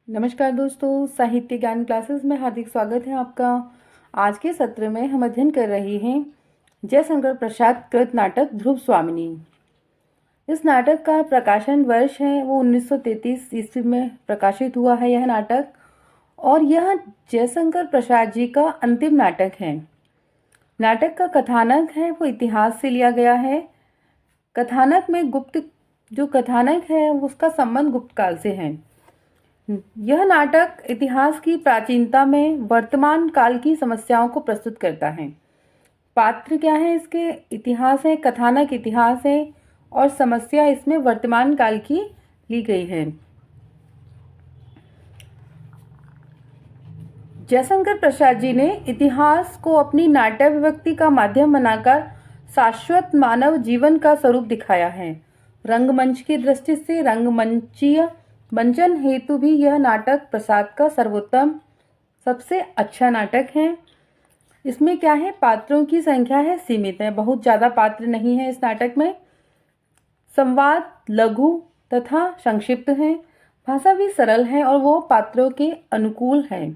नमस्कार दोस्तों, साहित्य ज्ञान क्लासेस में हार्दिक स्वागत है आपका। आज के सत्र में हम अध्ययन कर रहे हैं जयशंकर प्रसाद कृत नाटक ध्रुव स्वामिनी। इस नाटक का प्रकाशन वर्ष है वो 1933 ईस्वी में प्रकाशित हुआ है यह नाटक, और यह जयशंकर प्रसाद जी का अंतिम नाटक है। नाटक का कथानक है वो इतिहास से लिया गया है। कथानक में जो कथानक है उसका संबंध गुप्त काल से है। यह नाटक इतिहास की प्राचीनता में वर्तमान काल की समस्याओं को प्रस्तुत करता है। पात्र क्या है इसके, इतिहास है, कथानक इतिहास है और समस्या इसमें वर्तमान काल की ली गई है। जयशंकर प्रसाद जी ने इतिहास को अपनी नाट्य विभक्ति का माध्यम बनाकर शाश्वत मानव जीवन का स्वरूप दिखाया है। रंगमंच की दृष्टि से रंगमंचीय मंचन हेतु भी यह नाटक प्रसाद का सर्वोत्तम सबसे अच्छा नाटक है। इसमें क्या है, पात्रों की संख्या है सीमित है, बहुत ज़्यादा पात्र नहीं है इस नाटक में। संवाद लघु तथा संक्षिप्त है, भाषा भी सरल है और वो पात्रों के अनुकूल है।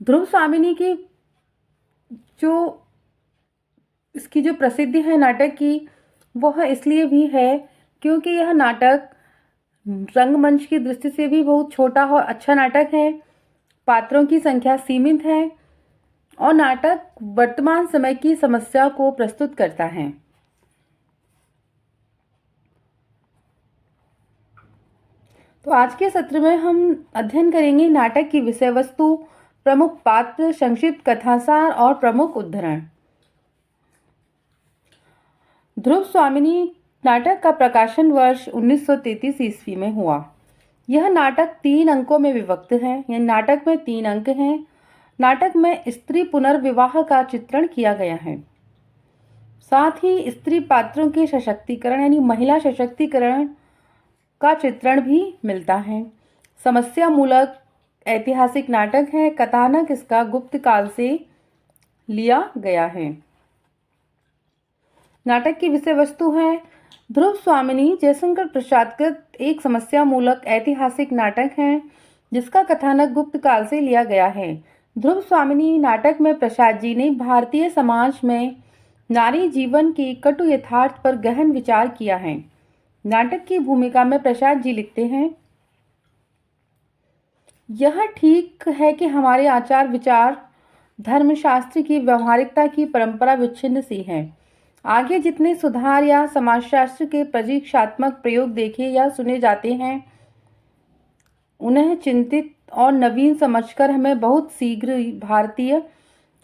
ध्रुव स्वामिनी की इसकी जो प्रसिद्धि है नाटक की, वह इसलिए भी है क्योंकि यह नाटक रंगमंच की दृष्टि से भी बहुत छोटा और अच्छा नाटक है, पात्रों की संख्या सीमित है और नाटक वर्तमान समय की समस्या को प्रस्तुत करता है। तो आज के सत्र में हम अध्ययन करेंगे नाटक की विषय वस्तु, प्रमुख पात्र, संक्षिप्त कथासार और प्रमुख उद्धरण। ध्रुव स्वामिनी नाटक का प्रकाशन वर्ष 1933 ईस्वी में हुआ। यह नाटक 3 अंकों में विभक्त है। यह नाटक में 3 अंक हैं। नाटक में स्त्री पुनर्विवाह का चित्रण किया गया है, साथ ही स्त्री पात्रों के सशक्तिकरण यानी महिला सशक्तिकरण का चित्रण भी मिलता है। समस्या मूलक ऐतिहासिक नाटक है। कथानक इसका गुप्त काल से लिया गया है। नाटक की विषय वस्तु है ध्रुव स्वामिनी जयशंकर प्रसाद कृत एक समस्या मूलक ऐतिहासिक नाटक है जिसका कथानक गुप्त काल से लिया गया है। ध्रुव स्वामिनी नाटक में प्रसाद जी ने भारतीय समाज में नारी जीवन के कटु यथार्थ पर गहन विचार किया है। नाटक की भूमिका में प्रसाद जी लिखते हैं, यह ठीक है कि हमारे आचार विचार धर्मशास्त्र की व्यवहारिकता की परंपरा विच्छिन्न सी है। आगे जितने सुधार या समाजशास्त्र के परीक्षात्मक प्रयोग देखे या सुने जाते हैं उन्हें चिंतित और नवीन समझकर हमें बहुत शीघ्र भारतीय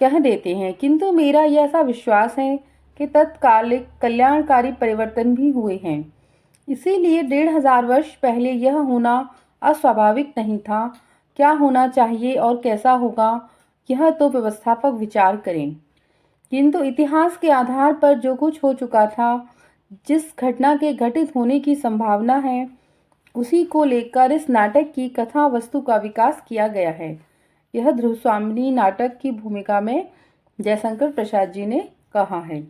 कह देते हैं, किंतु मेरा यह ऐसा विश्वास है कि तत्कालिक कल्याणकारी परिवर्तन भी हुए हैं। इसीलिए 1500 वर्ष पहले यह होना अस्वाभाविक नहीं था। क्या होना चाहिए और कैसा होगा यह तो व्यवस्थापक विचार करें, किंतु इतिहास के आधार पर जो कुछ हो चुका था, जिस घटना के घटित होने की संभावना है, उसी को लेकर इस नाटक की कथा वस्तु का विकास किया गया है। यह ध्रुव स्वामिनी नाटक की भूमिका में जयशंकर प्रसाद जी ने कहा है।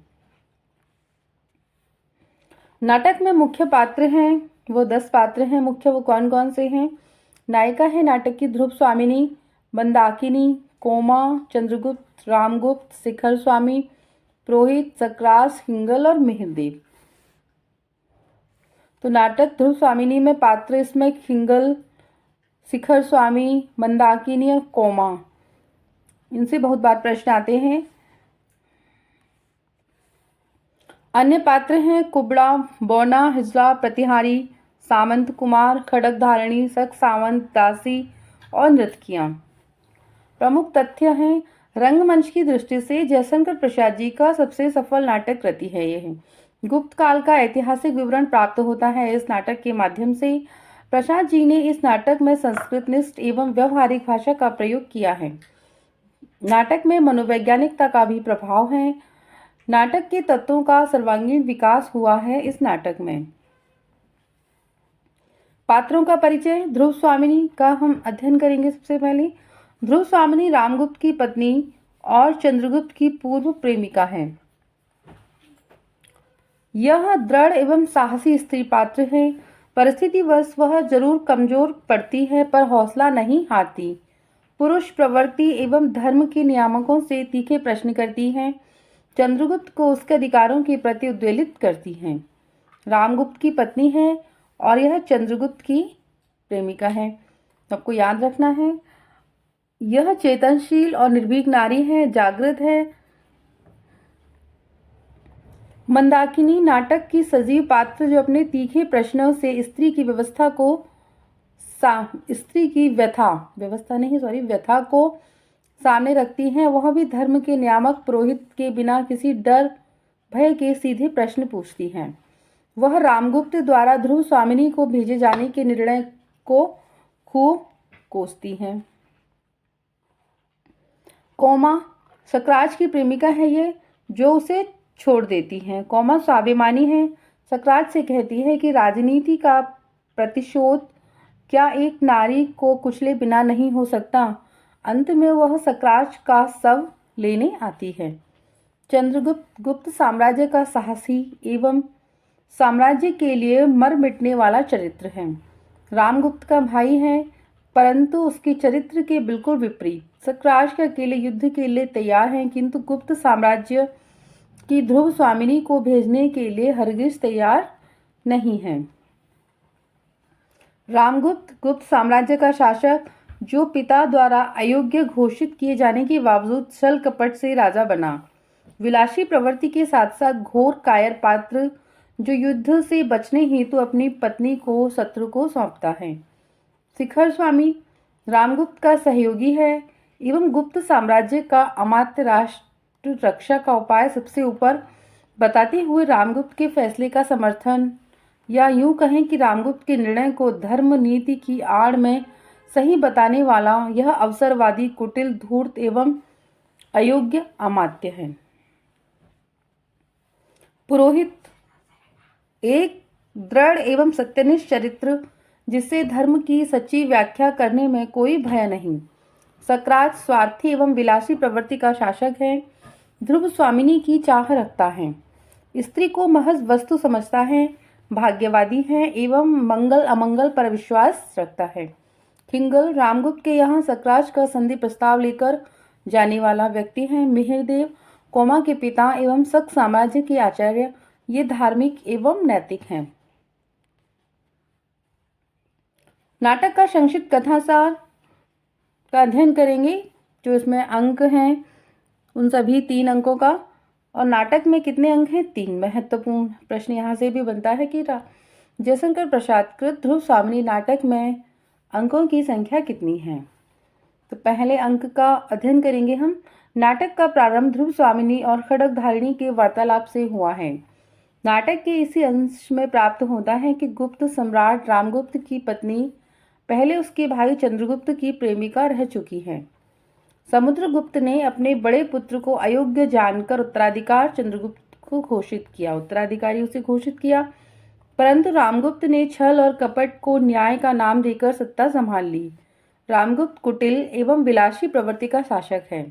नाटक में मुख्य पात्र हैं वो 10 पात्र हैं मुख्य। वो कौन कौन से हैं? नायिका है नाटक की ध्रुव स्वामिनी, मंदाकिनी, कोमा, चंद्रगुप्त, रामगुप्त, शिखर स्वामी, पुरोहित, सक्रास, हिंगल और मिहिरदेव। तो नाटक ध्रुव स्वामिनी में पात्र इसमें हिंगल, शिखर स्वामी, मंदाकिनी और कोमा, इनसे बहुत बार प्रश्न आते हैं। अन्य पात्र हैं कुबड़ा, बौना, हिजला, प्रतिहारी, सामंत कुमार, खड़क धारणी, सख सावंत, दासी और नृतकियां। प्रमुख तथ्य हैं, रंगमंच की दृष्टि से जयशंकर प्रसाद जी का सबसे सफल नाटक कृति है यह। गुप्त काल का ऐतिहासिक विवरण प्राप्त होता है इस नाटक के माध्यम से। प्रसाद जी ने इस नाटक में संस्कृतनिष्ठ एवं व्यवहारिक भाषा का प्रयोग किया है। नाटक में मनोवैज्ञानिकता का भी प्रभाव है। नाटक के तत्वों का सर्वांगीण विकास हुआ है इस नाटक में। पात्रों का परिचय ध्रुव स्वामिनी का हम अध्ययन करेंगे। सबसे पहले ध्रुव स्वामिनी रामगुप्त की पत्नी और चंद्रगुप्त की पूर्व प्रेमिका है। यह दृढ़ एवं साहसी स्त्री पात्र है। परिस्थितिवश वह जरूर कमजोर पड़ती है पर हौसला नहीं हारती। पुरुष प्रवृत्ति एवं धर्म के नियामकों से तीखे प्रश्न करती है, चंद्रगुप्त को उसके अधिकारों के प्रति उद्वेलित करती हैं। रामगुप्त की पत्नी है और यह चंद्रगुप्त की प्रेमिका है। आपको याद रखना है, यह चेतनशील और निर्भीक नारी है, जागृत है। मंदाकिनी नाटक की सजीव पात्र जो अपने तीखे प्रश्नों से स्त्री की व्यवस्था को सामने रखती हैं। वह भी धर्म के नियामक पुरोहित के बिना किसी डर भय के सीधे प्रश्न पूछती हैं। वह रामगुप्त द्वारा ध्रुव स्वामिनी को भेजे जाने के निर्णय को खूब कोसती हैं। सकराज की प्रेमिका है ये, जो उसे छोड़ देती है। स्वाभिमानी है, सकराज से कहती है कि राजनीति का प्रतिशोध क्या एक नारी को कुचले बिना नहीं हो सकता। अंत में वह सकराज का शव लेने आती है। चंद्रगुप्त गुप्त साम्राज्य का साहसी एवं साम्राज्य के लिए मर मिटने वाला चरित्र है। रामगुप्त का भाई है, परंतु उसके चरित्र के बिल्कुल विपरीत। सकराज के अकेले युद्ध के लिए तैयार हैं, किंतु गुप्त साम्राज्य की ध्रुव स्वामिनी को भेजने के लिए हरगिज तैयार नहीं है। रामगुप्त गुप्त साम्राज्य का शासक, जो पिता द्वारा अयोग्य घोषित किए जाने के बावजूद छल कपट से राजा बना। विलासी प्रवृत्ति के साथ साथ घोर कायर पात्र, जो युद्ध से बचने हेतु अपनी पत्नी को शत्रु को सौंपता है। शिखर स्वामी रामगुप्त का सहयोगी है एवं गुप्त साम्राज्य का अमात्य राष्ट्र रक्षा का उपाय सबसे ऊपर बताते हुए रामगुप्त के फैसले का समर्थन, या यूं कहें कि रामगुप्त के निर्णय को धर्म नीति की आड़ में सही बताने वाला यह अवसरवादी, कुटिल, धूर्त एवं अयोग्य अमात्य है। पुरोहित एक दृढ़ एवं सत्यनिष्ठ चरित्र, जिससे धर्म की सच्ची व्याख्या करने में कोई भय नहीं। सकराज स्वार्थी एवं विलासी प्रवृत्ति का शासक है। ध्रुव स्वामिनी की चाह रखता है, स्त्री को महज वस्तु समझता है, भाग्यवादी है एवं मंगल अमंगल पर विश्वास रखता है। हिंगल रामगुप्त के यहाँ सकराज का संधि प्रस्ताव लेकर जाने वाला व्यक्ति है। मिहिरदेव कोमा के पिता एवं सक साम्राज्य के आचार्य, ये धार्मिक एवं नैतिक हैं। नाटक का संक्षिप्त कथासार का अध्ययन करेंगे। जो इसमें अंक हैं उन सभी 3 अंकों का, और नाटक में कितने अंक हैं? 3। महत्वपूर्ण प्रश्न यहाँ से भी बनता है कि जयशंकर प्रसाद कृत ध्रुव स्वामिनी नाटक में अंकों की संख्या कितनी है। तो पहले अंक का अध्ययन करेंगे हम। नाटक का प्रारंभ ध्रुव स्वामिनी और खड्गधारिणी के वार्तालाप से हुआ है। नाटक के इसी अंश में प्राप्त होता है कि गुप्त सम्राट रामगुप्त की पत्नी पहले उसके भाई चंद्रगुप्त की प्रेमिका रह चुकी है। समुद्रगुप्त ने अपने बड़े पुत्र को अयोग्य जानकर उत्तराधिकारी उसे घोषित किया, परंतु रामगुप्त ने छल और कपट को न्याय का नाम देकर सत्ता संभाल ली। रामगुप्त कुटिल एवं विलासी प्रवृत्ति का शासक है।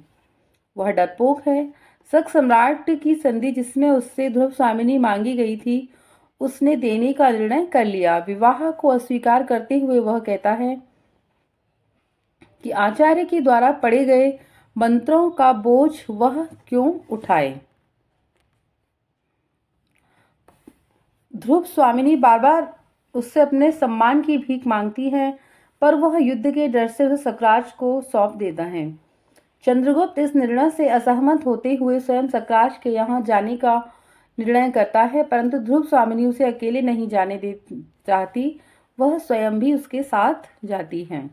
वह डरपोक है। शक सम्राट की संधि जिसमें उससे ध्रुव स्वामिनी मांगी गई थी, उसने देने का निर्णय कर लिया। विवाह को अस्वीकार करते हुए वह कहता है कि आचार्य के द्वारा पढ़े गए मंत्रों का बोझ वह क्यों उठाए। ध्रुव स्वामिनी बार बार उससे अपने सम्मान की भीख मांगती है, पर वह युद्ध के डर से उसे सकराज को सौंप देता है। चंद्रगुप्त इस निर्णय से असहमत होते हुए स्वयं सकराज के यहाँ जाने का निर्णय करता है, परंतु ध्रुव स्वामिनी उसे अकेले नहीं जाने दे चाहती, वह स्वयं भी उसके साथ जाती हैं।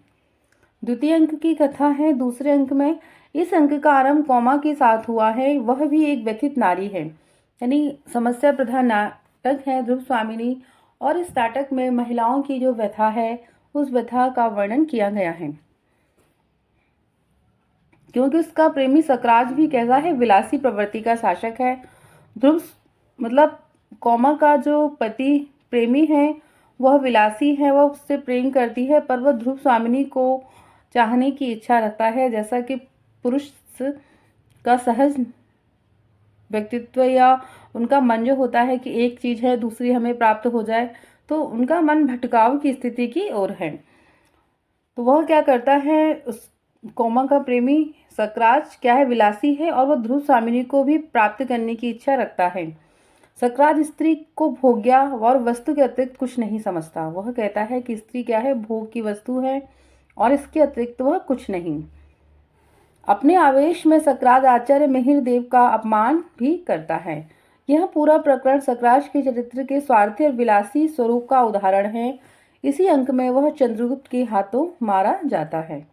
द्वितीय अंक की कथा है। दूसरे अंक में इस अंक का आरंभ कोमा के साथ हुआ है। वह भी एक व्यथित नारी है, यानी समस्या प्रधान नाटक है ध्रुव स्वामिनी, और इस नाटक में महिलाओं की जो व्यथा है उस व्यथा का वर्णन किया गया है। क्योंकि उसका प्रेमी सकराज भी कैसा है? विलासी प्रवृत्ति का शासक है। ध्रुव कोमा का जो पति प्रेमी है वह विलासी है, वह उससे प्रेम करती है, पर वह ध्रुव स्वामिनी को चाहने की इच्छा रखता है। जैसा कि पुरुष का सहज व्यक्तित्व या उनका मन जो होता है कि एक चीज है दूसरी हमें प्राप्त हो जाए, तो उनका मन भटकाव की स्थिति की ओर है। तो वह क्या करता है, उस कोमा का प्रेमी सकराज क्या है, विलासी है और वह ध्रुव स्वामिनी को भी प्राप्त करने की इच्छा रखता है। सकराज स्त्री को भोग्या और वस्तु के अतिरिक्त कुछ नहीं समझता। वह कहता है कि स्त्री क्या है, भोग की वस्तु है और इसके अतिरिक्त वह कुछ नहीं। अपने आवेश में सकराज आचार्य मिहिर देव का अपमान भी करता है। यह पूरा प्रकरण सकराज के चरित्र के स्वार्थी और विलासी स्वरूप का उदाहरण है। इसी अंक में वह चंद्रगुप्त के हाथों मारा जाता है।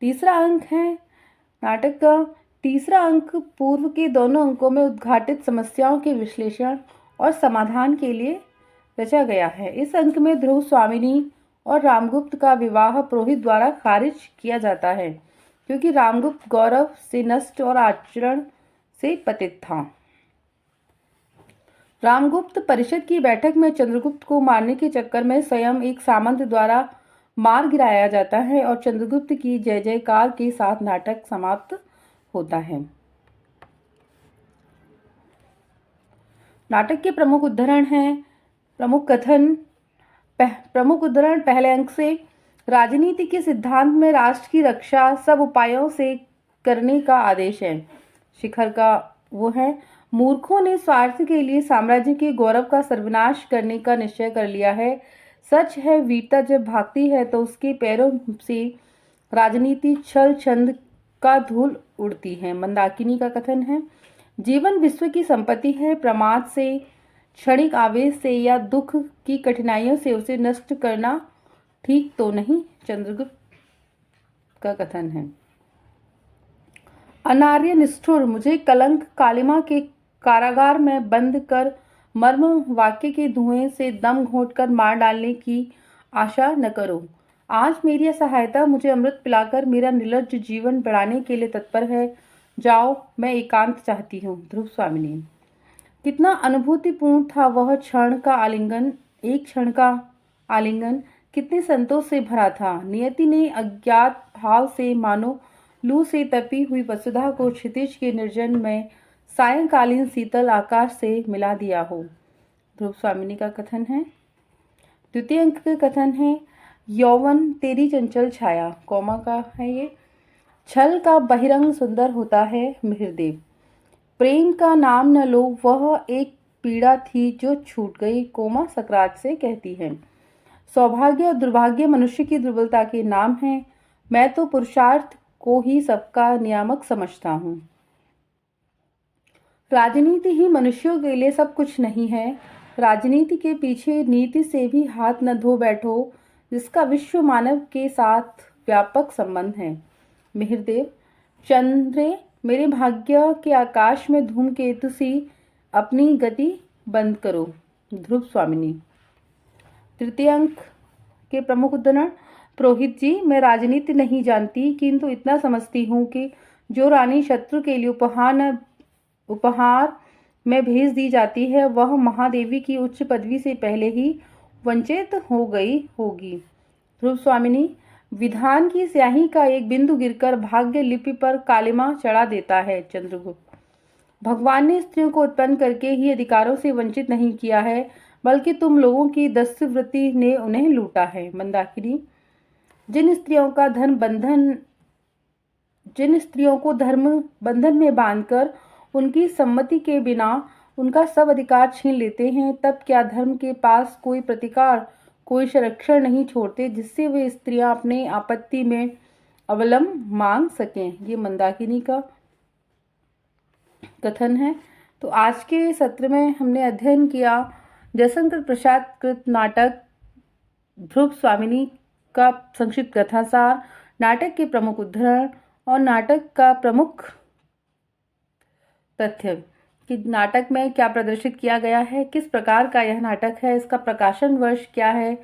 तीसरा अंक है नाटक का तीसरा अंक पूर्व के दोनों अंकों में उद्घाटित समस्याओं के विश्लेषण और समाधान के लिए रचा गया है। इस अंक में ध्रुव स्वामिनी और रामगुप्त का विवाह पुरोहित द्वारा खारिज किया जाता है, क्योंकि रामगुप्त गौरव से नष्ट और आचरण से पतित था। रामगुप्त परिषद की बैठक में चंद्रगुप्त को मारने के चक्कर में स्वयं एक सामंत द्वारा मार गिराया जाता है और चंद्रगुप्त की जय जयकार के साथ नाटक समाप्त होता है। नाटक के प्रमुख उद्धरण हैं, प्रमुख उद्धरण पहले अंक से राजनीति के सिद्धांत में राष्ट्र की रक्षा सब उपायों से करने का आदेश है। शिखर का वो है, मूर्खों ने स्वार्थ के लिए साम्राज्य के गौरव का सर्वनाश करने का निश्चय कर लिया है। सच है, वीरता जब भागती है तो उसके पैरों से राजनीति छल छंद का धूल उड़ती है। मंदाकिनी का कथन है, जीवन विश्व की संपत्ति है, प्रमाद से, क्षणिक आवेश से या दुख की कठिनाइयों से उसे नष्ट करना ठीक तो नहीं। चंद्रगुप्त का कथन है, अनार्य निष्ठुर, मुझे कलंक कालिमा के कारागार में बंद कर मर्म वाक्य के धुएं से दम घोंटकर मार डालने की आशा न करो। आज मेरी सहायता मुझे अमृत पिलाकर मेरा निर्लज्ज जीवन बढ़ाने के लिए तत्पर है। जाओ, मैं एकांत चाहती हूँ। ध्रुव स्वामिनी। कितना अनुभूतिपूर्ण था वह क्षण का आलिंगन, एक क्षण का आलिंगन कितने संतोष से भरा था। नियति ने अज्ञात भाव से मानो लू से तपी हुई वसुधा को क्षितिज के निर्जन में सायंकालीन शीतल आकाश से मिला दिया हो। ध्रुव स्वामिनी का कथन है। द्वितीय अंक का कथन है, यौवन तेरी चंचल छाया, कोमा का है ये, छल का बहिरंग सुंदर होता है मिहिरदेव, प्रेम का नाम न लो, वह एक पीड़ा थी जो छूट गई, कोमा सकराज से कहती है। सौभाग्य और दुर्भाग्य मनुष्य की दुर्बलता के नाम हैं। मैं तो पुरुषार्थ को ही सबका नियामक समझता हूँ। राजनीति ही मनुष्यों के लिए सब कुछ नहीं है। राजनीति के पीछे नीति से भी हाथ न धो बैठो, जिसका विश्व मानव के साथ व्यापक संबंध है। मिहिरदेव, चंद्रे, मेरे भाग्य के आकाश में धूमकेतु सी अपनी गति बंद करो। ध्रुव स्वामिनी। तृतीय अंक के प्रमुख उद्धरण, पुरोहित जी, मैं राजनीति नहीं जानती, किंतु इतना समझती हूँ कि जो रानी शत्रु के लिए उपहार में भेज दी जाती है, वह महादेवी की उच्च पदवी से पहले ही वंचित हो गई होगी। ध्रुव स्वामिनी, विधान की स्याही का एक बिंदु गिरकर भाग्य लिपि पर कालिमा चढ़ा देता है। चंद्रगुप्त, भगवान ने स्त्रियों को उत्पन्न करके ही अधिकारों से वंचित नहीं किया है, बल्कि तुम लोगों की दस्युवृत्ति ने उन्हें लूटा है। मंदाकिनी, जिन स्त्रियों को धर्म बंधन में बांधकर उनकी सम्मति के बिना उनका सब अधिकार छीन लेते हैं, तब क्या धर्म के पास कोई प्रतिकार, कोई संरक्षण नहीं छोड़ते जिससे वे स्त्रियां अपने आपत्ति में अवलंब मांग सकें। ये मंदाकिनी का कथन है। तो आज के सत्र में हमने अध्ययन किया जयशंकर प्रसाद कृत नाटक ध्रुव स्वामिनी का संक्षिप्त कथासार, नाटक के प्रमुख उद्धरण और नाटक का प्रमुख तथ्य कि नाटक में क्या प्रदर्शित किया गया है, किस प्रकार का यह नाटक है, इसका प्रकाशन वर्ष क्या है,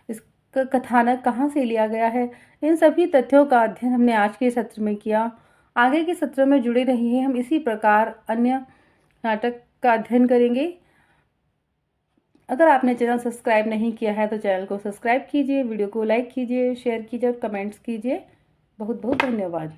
इसका कथानक कहाँ से लिया गया है। इन सभी तथ्यों का अध्ययन हमने आज के सत्र में किया। आगे के सत्र में जुड़े रहिए, हम इसी प्रकार अन्य नाटक का अध्ययन करेंगे। अगर आपने चैनल सब्सक्राइब नहीं किया है तो चैनल को सब्सक्राइब कीजिए, वीडियो को लाइक कीजिए, शेयर कीजिए और कमेंट्स कीजिए। बहुत बहुत धन्यवाद।